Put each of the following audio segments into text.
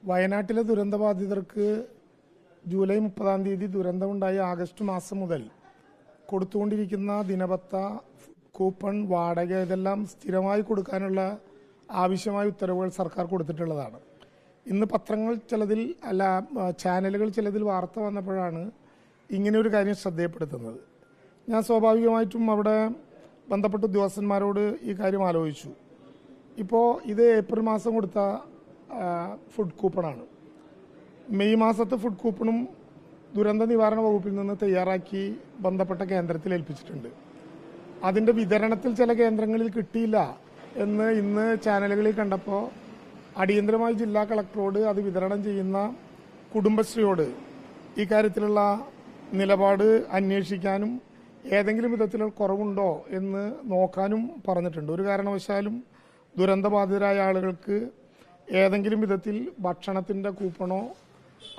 വയനാട്ടിലെ ദുരന്തബാധിതർക്ക് ജൂലൈ 30-ാം തീയതി ദുരന്തമുണ്ടായ ആഗസ്റ്റ് മാസം മുതൽ കൊടുത്തുകൊണ്ടിരിക്കുന്ന ദിനപത്ത, കൂപ്പൺ, വാടക ഇതെല്ലാം സ്ഥിരമായി കൊടുക്കാനുള്ള ആവശ്യമായ ഉത്തരവുകൾ സർക്കാർ കൊടുത്തിട്ടുള്ളതാണ്. ഇന്ന് പത്രങ്ങൾ ചിലതിൽ ചാനലുകൾ ചിലതിൽ വാർത്ത വന്നപ്പോഴാണ് ഇങ്ങനെ ഒരു കാര്യം ശ്രദ്ധയപ്പെടുത്തുന്നത്. ഞാൻ സ്വാഭാവികമായിട്ടും അവിടെ ബന്ധപ്പെട്ട ഉദ്യോഗസ്ഥന്മാരോട് ഈ കാര്യം ആലോചിച്ചു. ഇപ്പോൾ ഇത് ഏപ്രിൽ മാസം കൊടുത്ത ഫുഡ് കൂപ്പണാണ്. മെയ് മാസത്തെ ഫുഡ് കൂപ്പണും ദുരന്ത നിവാരണ വകുപ്പിൽ നിന്ന് തയ്യാറാക്കി ബന്ധപ്പെട്ട കേന്ദ്രത്തിൽ ഏൽപ്പിച്ചിട്ടുണ്ട്. അതിൻ്റെ വിതരണത്തിൽ ചില കേന്ദ്രങ്ങളിൽ കിട്ടിയില്ല എന്ന് ഇന്ന് ചാനലുകളിൽ കണ്ടപ്പോൾ അടിയന്തരമായി ജില്ലാ കളക്ടറോട് അത് വിതരണം ചെയ്യുന്ന കുടുംബശ്രീയോട് ഇക്കാര്യത്തിലുള്ള നിലപാട് അന്വേഷിക്കാനും ഏതെങ്കിലും വിധത്തിലുള്ള കുറവുണ്ടോ എന്ന് നോക്കാനും പറഞ്ഞിട്ടുണ്ട്. ഒരു കാരണവശാലും ദുരന്തബാധിതരായ ആളുകൾക്ക് ഏതെങ്കിലും വിധത്തിൽ ഭക്ഷണത്തിൻ്റെ കൂപ്പണോ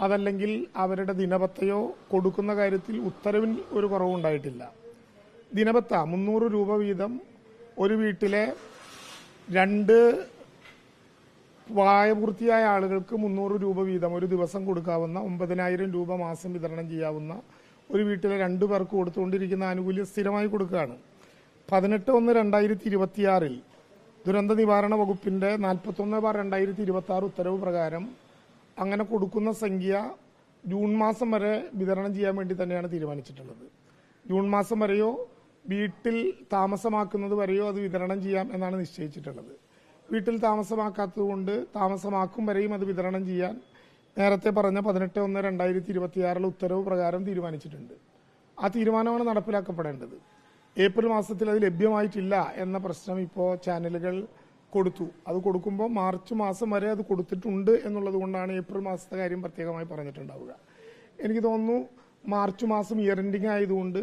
അതല്ലെങ്കിൽ അവരുടെ ദിനപത്തയോ കൊടുക്കുന്ന കാര്യത്തിൽ ഉത്തരവിൽ ഒരു കുറവുണ്ടായിട്ടില്ല. ദിനപത്ത 300 രൂപ വീതം ഒരു വീട്ടിലെ 2 പ്രായപൂർത്തിയായ ആളുകൾക്ക് 300 രൂപ വീതം ഒരു ദിവസം കൊടുക്കാവുന്ന 9,000 രൂപ മാസം വിതരണം ചെയ്യാവുന്ന ഒരു വീട്ടിലെ 2 പേർക്ക് കൊടുത്തുകൊണ്ടിരിക്കുന്ന ആനുകൂല്യം സ്ഥിരമായി കൊടുക്കുകയാണ്. 18/1/2026 ദുരന്ത നിവാരണ വകുപ്പിന്റെ 41/2026 ഉത്തരവ് പ്രകാരം അങ്ങനെ കൊടുക്കുന്ന സംഖ്യ ജൂൺ മാസം വരെ വിതരണം ചെയ്യാൻ വേണ്ടി തന്നെയാണ് തീരുമാനിച്ചിട്ടുള്ളത്. ജൂൺ മാസം വരെയോ വീട്ടിൽ താമസമാക്കുന്നത് വരെയോ അത് വിതരണം ചെയ്യാം എന്നാണ് നിശ്ചയിച്ചിട്ടുള്ളത്. വീട്ടിൽ താമസമാക്കാത്തതുകൊണ്ട് താമസമാക്കും വരെയും അത് വിതരണം ചെയ്യാൻ നേരത്തെ പറഞ്ഞ 18/1/2026 ഉത്തരവ് പ്രകാരം തീരുമാനിച്ചിട്ടുണ്ട്. ആ തീരുമാനമാണ് നടപ്പിലാക്കപ്പെടേണ്ടത്. ഏപ്രിൽ മാസത്തിൽ അത് ലഭ്യമായിട്ടില്ല എന്ന പ്രശ്നം ഇപ്പോൾ ചാനലുകൾ കൊടുത്തു. അത് കൊടുക്കുമ്പോൾ മാർച്ച് മാസം വരെ അത് കൊടുത്തിട്ടുണ്ട് എന്നുള്ളത് കൊണ്ടാണ് ഏപ്രിൽ മാസത്തെ കാര്യം പ്രത്യേകമായി പറഞ്ഞിട്ടുണ്ടാവുക. എനിക്ക് തോന്നുന്നു മാർച്ച് മാസം ഇയർ എൻഡിങ് ആയതുകൊണ്ട്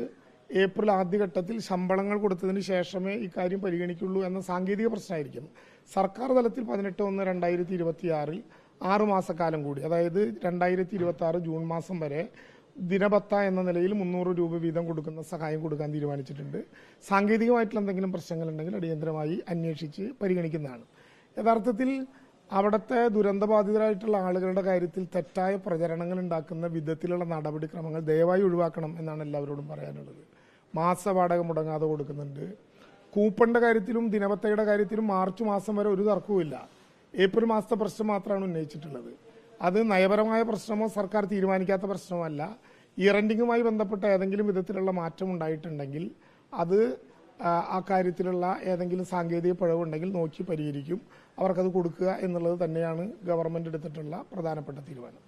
ഏപ്രിൽ ആദ്യഘട്ടത്തിൽ ശമ്പളങ്ങൾ കൊടുത്തതിന് ശേഷമേ ഇക്കാര്യം പരിഗണിക്കുള്ളൂ എന്ന സാങ്കേതിക പ്രശ്നമായിരിക്കും. സർക്കാർ തലത്തിൽ 18/1/2026 6 മാസക്കാലം കൂടി, അതായത് 2026 ജൂൺ മാസം വരെ ദിനപത്ത എന്ന നിലയിൽ 300 രൂപ വീതം കൊടുക്കുന്ന സഹായം കൊടുക്കാൻ തീരുമാനിച്ചിട്ടുണ്ട്. സാങ്കേതികമായിട്ടുള്ള എന്തെങ്കിലും പ്രശ്നങ്ങളുണ്ടെങ്കിൽ അടിയന്തരമായി അന്വേഷിച്ച് പരിഗണിക്കുന്നതാണ്. യഥാർത്ഥത്തിൽ അവിടുത്തെ ദുരന്തബാധിതരായിട്ടുള്ള ആളുകളുടെ കാര്യത്തിൽ തെറ്റായ പ്രചരണങ്ങൾ ഉണ്ടാക്കുന്ന വിധത്തിലുള്ള നടപടിക്രമങ്ങൾ ദയവായി ഒഴിവാക്കണം എന്നാണ് എല്ലാവരോടും പറയാനുള്ളത്. മാസവാടക മുടങ്ങാതെ കൊടുക്കുന്നുണ്ട്. കൂപ്പണിന്റെ കാര്യത്തിലും ദിനപത്തയുടെ കാര്യത്തിലും മാർച്ച് മാസം വരെ ഒരു തർക്കവുമില്ല. ഏപ്രിൽ മാസത്തെ പ്രശ്നം മാത്രമാണ് ഉന്നയിച്ചിട്ടുള്ളത്. അത് നയപരമായ പ്രശ്നമോ സർക്കാർ തീരുമാനിക്കാത്ത പ്രശ്നമല്ല. ഇയർ എൻഡിങ്ങുമായി ബന്ധപ്പെട്ട ഏതെങ്കിലും വിധത്തിലുള്ള മാറ്റം ഉണ്ടായിട്ടുണ്ടെങ്കിൽ അത് ആ കാര്യത്തിലുള്ള ഏതെങ്കിലും സാങ്കേതിക പിഴവുണ്ടെങ്കിൽ നോക്കി പരിഹരിക്കും. അവർക്കത് കൊടുക്കുക എന്നുള്ളത് തന്നെയാണ് ഗവൺമെന്റ് എടുത്തിട്ടുള്ള പ്രധാനപ്പെട്ട തീരുമാനം.